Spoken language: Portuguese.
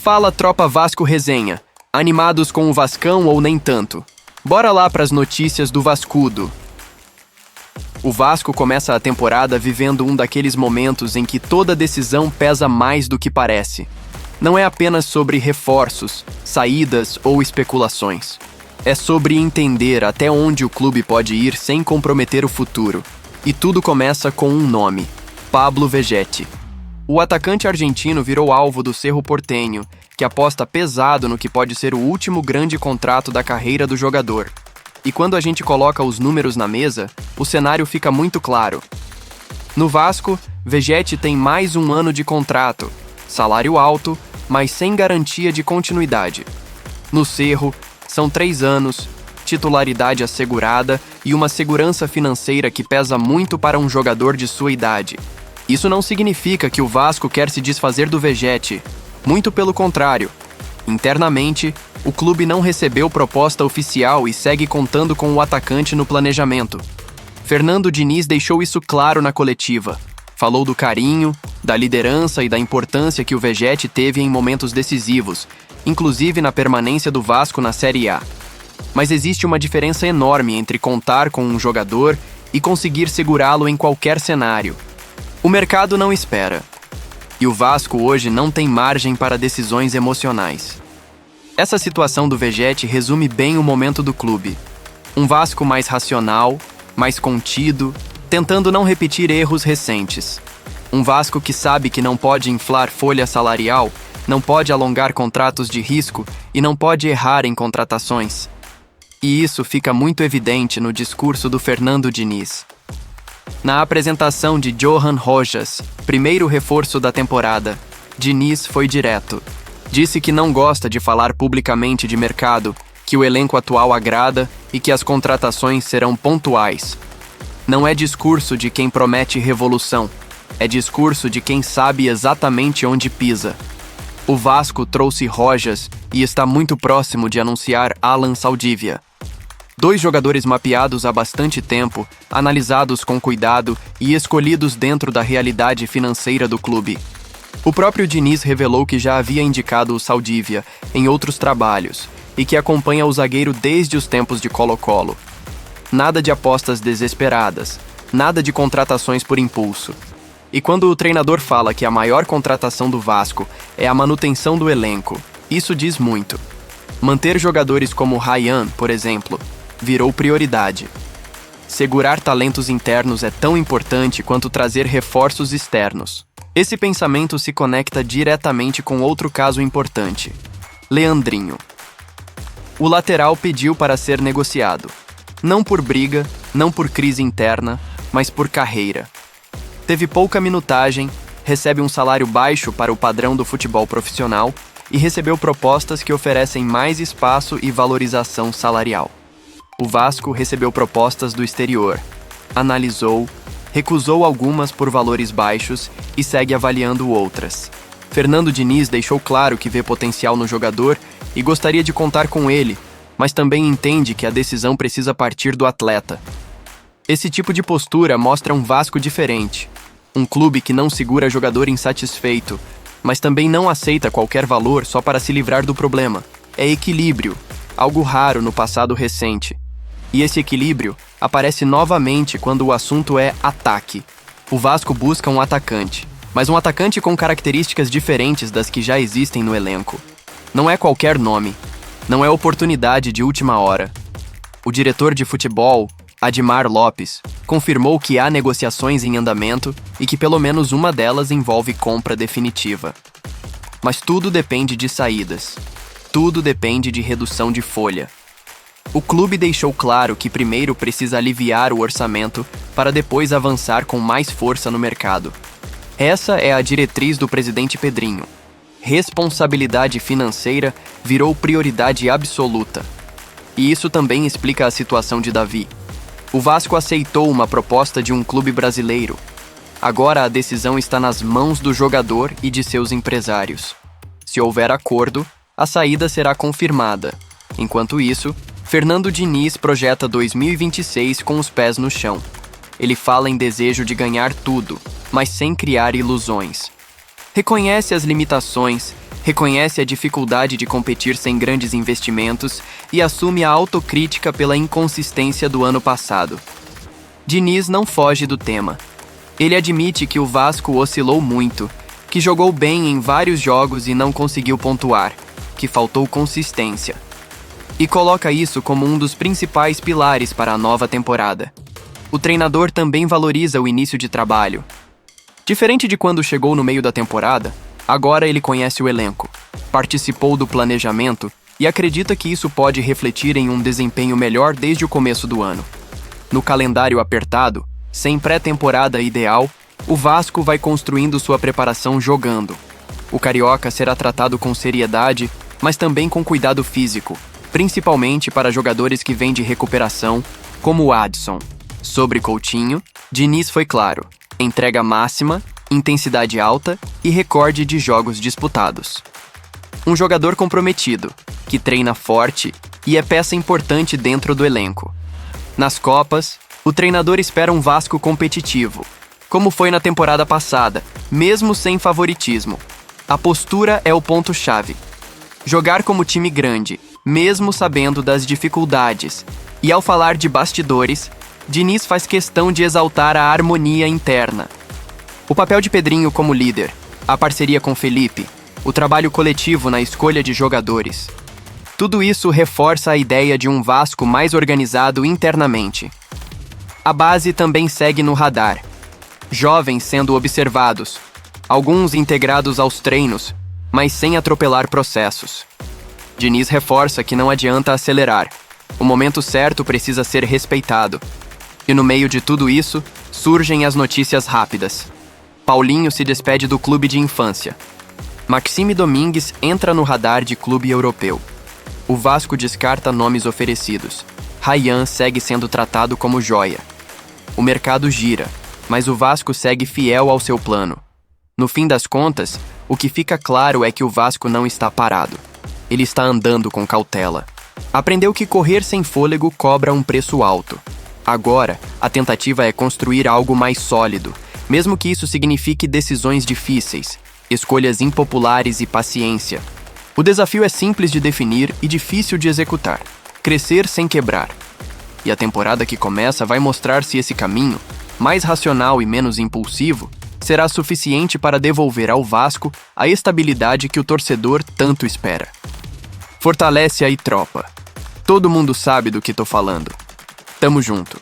Fala, tropa Vasco Resenha. Animados com o Vascão ou nem tanto? Bora lá pras notícias do Vascudo. O Vasco começa a temporada vivendo um daqueles momentos em que toda decisão pesa mais do que parece. Não é apenas sobre reforços, saídas ou especulações. É sobre entender até onde o clube pode ir sem comprometer o futuro. E tudo começa com um nome: Pablo Vegetti. O atacante argentino virou alvo do Cerro Porteño, que aposta pesado no que pode ser o último grande contrato da carreira do jogador. E quando a gente coloca os números na mesa, o cenário fica muito claro. No Vasco, Vegetti tem mais um ano de contrato, salário alto, mas sem garantia de continuidade. No Cerro, são 3 anos, titularidade assegurada e uma segurança financeira que pesa muito para um jogador de sua idade. Isso não significa que o Vasco quer se desfazer do Vegetti. Muito pelo contrário. Internamente, o clube não recebeu proposta oficial e segue contando com o atacante no planejamento. Fernando Diniz deixou isso claro na coletiva. Falou do carinho, da liderança e da importância que o Vegetti teve em momentos decisivos, inclusive na permanência do Vasco na Série A. Mas existe uma diferença enorme entre contar com um jogador e conseguir segurá-lo em qualquer cenário. O mercado não espera. E o Vasco hoje não tem margem para decisões emocionais. Essa situação do Vegetti resume bem o momento do clube. Um Vasco mais racional, mais contido, tentando não repetir erros recentes. Um Vasco que sabe que não pode inflar folha salarial, não pode alongar contratos de risco e não pode errar em contratações. E isso fica muito evidente no discurso do Fernando Diniz. Na apresentação de Johan Rojas, primeiro reforço da temporada, Diniz foi direto. Disse que não gosta de falar publicamente de mercado, que o elenco atual agrada e que as contratações serão pontuais. Não é discurso de quem promete revolução, é discurso de quem sabe exatamente onde pisa. O Vasco trouxe Rojas e está muito próximo de anunciar Alan Saldívia. 2 jogadores mapeados há bastante tempo, analisados com cuidado e escolhidos dentro da realidade financeira do clube. O próprio Diniz revelou que já havia indicado o Saldívia em outros trabalhos e que acompanha o zagueiro desde os tempos de Colo-Colo. Nada de apostas desesperadas, nada de contratações por impulso. E quando o treinador fala que a maior contratação do Vasco é a manutenção do elenco, isso diz muito. Manter jogadores como Ryan, por exemplo, virou prioridade. Segurar talentos internos é tão importante quanto trazer reforços externos. Esse pensamento se conecta diretamente com outro caso importante: Leandrinho. O lateral pediu para ser negociado. Não por briga, não por crise interna, mas por carreira. Teve pouca minutagem, recebe um salário baixo para o padrão do futebol profissional e recebeu propostas que oferecem mais espaço e valorização salarial. O Vasco recebeu propostas do exterior, analisou, recusou algumas por valores baixos e segue avaliando outras. Fernando Diniz deixou claro que vê potencial no jogador e gostaria de contar com ele, mas também entende que a decisão precisa partir do atleta. Esse tipo de postura mostra um Vasco diferente, um clube que não segura jogador insatisfeito, mas também não aceita qualquer valor só para se livrar do problema. É equilíbrio, algo raro no passado recente. E esse equilíbrio aparece novamente quando o assunto é ataque. O Vasco busca um atacante, mas um atacante com características diferentes das que já existem no elenco. Não é qualquer nome, não é oportunidade de última hora. O diretor de futebol, Admar Lopes, confirmou que há negociações em andamento e que pelo menos uma delas envolve compra definitiva. Mas tudo depende de saídas. Tudo depende de redução de folha. O clube deixou claro que primeiro precisa aliviar o orçamento para depois avançar com mais força no mercado. Essa é a diretriz do presidente Pedrinho. Responsabilidade financeira virou prioridade absoluta. E isso também explica a situação de Davi. O Vasco aceitou uma proposta de um clube brasileiro. Agora a decisão está nas mãos do jogador e de seus empresários. Se houver acordo, a saída será confirmada. Enquanto isso, Fernando Diniz projeta 2026 com os pés no chão. Ele fala em desejo de ganhar tudo, mas sem criar ilusões. Reconhece as limitações reconhece a dificuldade de competir sem grandes investimentos e assume a autocrítica pela inconsistência do ano passado. Diniz não foge do tema. Ele admite que o Vasco oscilou muito, que jogou bem em vários jogos e não conseguiu pontuar, que faltou consistência. E coloca isso como um dos principais pilares para a nova temporada. O treinador também valoriza o início de trabalho. Diferente de quando chegou no meio da temporada, agora ele conhece o elenco, participou do planejamento e acredita que isso pode refletir em um desempenho melhor desde o começo do ano. No calendário apertado, sem pré-temporada ideal, o Vasco vai construindo sua preparação jogando. O Carioca será tratado com seriedade, mas também com cuidado físico, principalmente para jogadores que vêm de recuperação, como o Adson. Sobre Coutinho, Diniz foi claro: entrega máxima, intensidade alta e recorde de jogos disputados. Um jogador comprometido, que treina forte e é peça importante dentro do elenco. Nas Copas, o treinador espera um Vasco competitivo, como foi na temporada passada, mesmo sem favoritismo. A postura é o ponto-chave. Jogar como time grande, mesmo sabendo das dificuldades. E ao falar de bastidores, Diniz faz questão de exaltar a harmonia interna. O papel de Pedrinho como líder, a parceria com Felipe, o trabalho coletivo na escolha de jogadores. Tudo isso reforça a ideia de um Vasco mais organizado internamente. A base também segue no radar. Jovens sendo observados, alguns integrados aos treinos, mas sem atropelar processos. Diniz reforça que não adianta acelerar. O momento certo precisa ser respeitado. E no meio de tudo isso, surgem as notícias rápidas. Paulinho se despede do clube de infância. Maxime Domingues entra no radar de clube europeu. O Vasco descarta nomes oferecidos. Ryan segue sendo tratado como joia. O mercado gira, mas o Vasco segue fiel ao seu plano. No fim das contas, o que fica claro é que o Vasco não está parado. Ele está andando com cautela. Aprendeu que correr sem fôlego cobra um preço alto. Agora, a tentativa é construir algo mais sólido, mesmo que isso signifique decisões difíceis, escolhas impopulares e paciência. O desafio é simples de definir e difícil de executar: crescer sem quebrar. E a temporada que começa vai mostrar se esse caminho, mais racional e menos impulsivo, será suficiente para devolver ao Vasco a estabilidade que o torcedor tanto espera. Fortalece aí, tropa. Todo mundo sabe do que tô falando. Tamo junto.